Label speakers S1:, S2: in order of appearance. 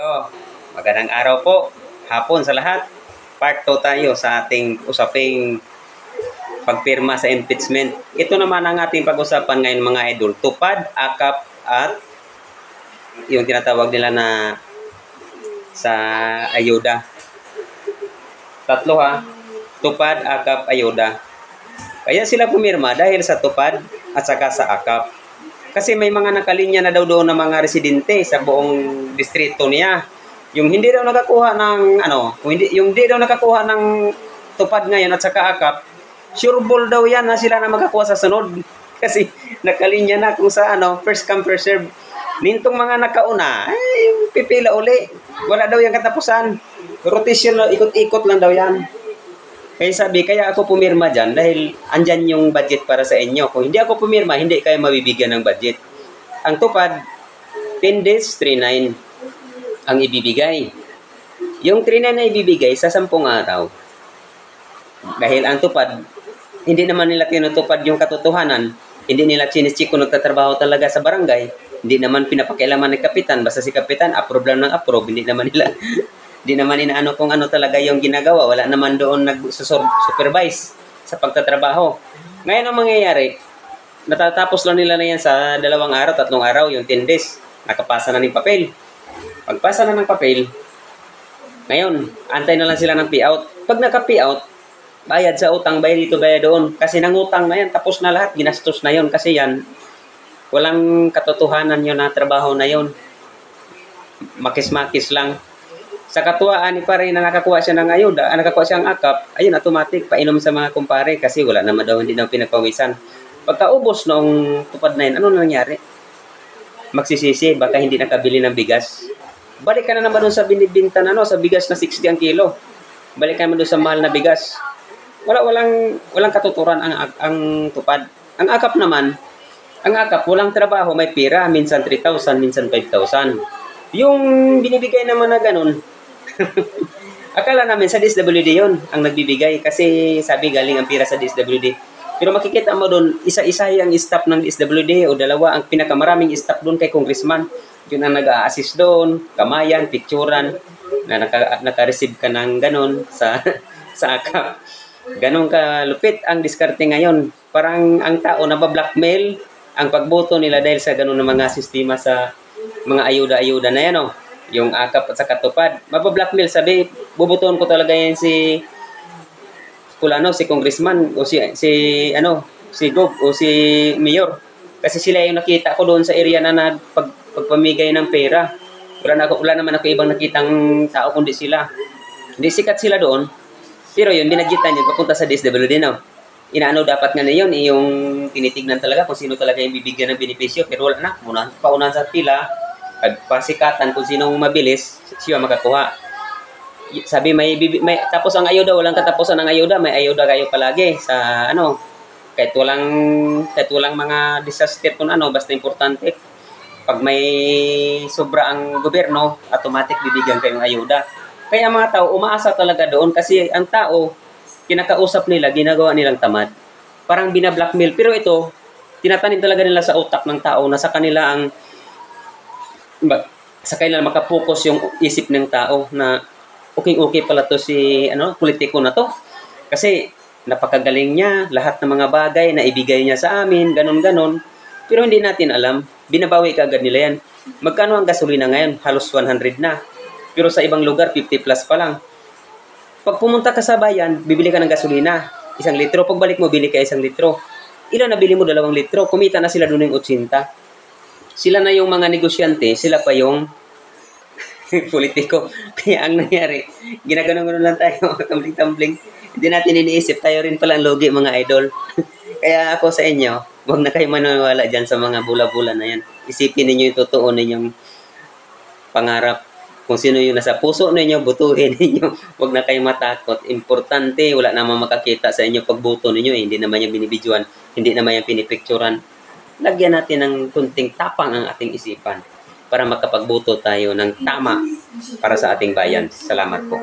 S1: So, magandang araw po, hapon sa lahat. Part 2 tayo sa ating usaping pagpirma sa impeachment. Ito naman ang ating pag-usapan ngayon mga idol. Tupad, akap, at yung tinatawag nila na sa ayuda. Tatlo ha. Tupad, akap, ayuda. Kaya sila pumirma dahil sa tupad at saka sa akap. Kasi may mga nakalinya na daw doon ng mga residente sa buong distrito niya. Yung hindi daw nakakuha ng yung hindi daw nakakuha ng tupad ngayon at saka akap, sure ball daw yan na sila na makakuha sa sunod. Kasi nakalinya na kung sa first come first serve. Nintong mga nakauna, pipila uli. Wala daw yung katapusan. Rotation, ikot-ikot lang daw yan. Kaya ako pumirma dyan dahil andyan yung budget para sa inyo. Kung hindi ako pumirma, hindi kayo mabibigyan ng budget. Ang tupad, 10 days, 3-9 ang ibibigay. Yung 3-9 na ibibigay sa 10 araw. Dahil ang tupad, hindi naman nila tinutupad yung katotohanan. Hindi nila chinisik kung nagtatrabaho talaga sa barangay. Hindi naman pinapakialaman ng kapitan. Basta si kapitan, approve lang ng approve. Hindi naman nila... Di naman inaano kung ano talaga yung ginagawa. Wala naman doon nag-supervise sa pagtatrabaho. Ngayon ang mangyayari, natatapos lang nila na yan sa 2 araw, 3 araw, yung 10 days. Nakapasa na ng papel. Pagpasa na ng papel, ngayon, antay na lang sila ng payout. Pag naka-payout, bayad sa utang, bayad dito, bayad doon. Kasi nangutang na yan, tapos na lahat, ginastos na yon. Kasi yan, walang katotohanan yun na trabaho na yon. Makis-makis lang. Sa katuwaan ni pare na nakakuha siya ng ayuda, nakakuha siya ng akap, ayun, automatic, painom sa mga kumpare kasi wala naman daw, hindi daw pinagpawisan. Pagkaubos noong tupad na yun, ano nangyari? Magsisisi, baka hindi nakabili ng bigas. Balik ka na naman doon sa binibinta na, sa bigas na 60 ang kilo. Balik ka naman doon sa mahal na bigas. Walang katuturan ang tupad. Ang akap naman, walang trabaho, may pira, minsan 3,000, minsan 5,000. Yung binibigay naman na ganun, akala namin sa DSWD yon ang nagbibigay kasi sabi galing ang pira sa DSWD. Pero makikita mo doon, isa-isa yung staff ng DSWD o dalawa ang pinakamaraming staff doon kay congressman. Yun ang nag-a-assist doon, kamayan, picturan, na naka-receive ka ng ganun sa akap. Ganun ka lupit ang diskarte ngayon. Parang ang tao nabablockmail ang pagboto nila dahil sa ganun ng mga sistema sa mga ayuda-ayuda na yan, yung akap at sa katupad. Mabablockmail, sabi, bubutuhan ko talaga yan si congressman o si Gov o si mayor. Kasi sila yung nakita ko doon sa area na pagpamigay ng pera. Wala naman ako ibang nakitang tao kundi sila. Hindi sikat sila doon. Pero yun, binagyitan yun papunta sa DSWD inaano dapat nga na yun, yung tinitignan talaga kung sino talaga yung bibigyan ng benepisyo. Pero wala na, paunahan sa pila, pagpasikatan kung sino mabilis, siya makakuha. Sabi may tapos ang ayuda, walang katapusan ng ayuda, may ayuda kayo palagi sa kahit walang mga disaster kung basta importante. Pag may sobra ang gobyerno, automatic bibigyan kayong ayuda. Kaya mga tao, umaasa talaga doon kasi ang tao, kinakausap nila, ginagawa nilang tamad. Parang binablockmail. Pero ito, tinatanim talaga nila sa utak ng tao na sa kanila makapokus yung isip ng tao na okay pala to si politiko na to. Kasi napakagaling niya, lahat ng mga bagay na ibigay niya sa amin, ganon. Pero hindi natin alam, binabawi ka agad nila yan. Magkano ang gasolina ngayon? Halos 100 na. Pero sa ibang lugar, 50 plus pa lang. Pag pumunta ka sa bayan, bibili ka ng gasolina, 1 litro. Pagbalik mo, bili ka 1 litro. Ilan nabili mo? 2 litro. Kumita na sila doon ng 80. Sila na yung mga negosyante, sila pa yung politiko. Kaya ang nangyari, ginaganon lang tayo, tumbling-tumbling. Hindi natin iniisip, tayo rin palang logi mga idol. Kaya ako sa inyo, huwag na kayo maniwala dyan sa mga bula-bula na yan. Isipin ninyo yung totoo ninyong pangarap. Kung sino yung nasa puso ninyo, butuhin ninyo. Huwag na kayong matakot. Importante, wala namang makakita sa inyo pagboto ninyo. Hindi naman yung binibidyoan, hindi naman yung pinipicturan. Lagyan natin ng kunting tapang ang ating isipan para makapagboto tayo ng tama para sa ating bayan. Salamat po.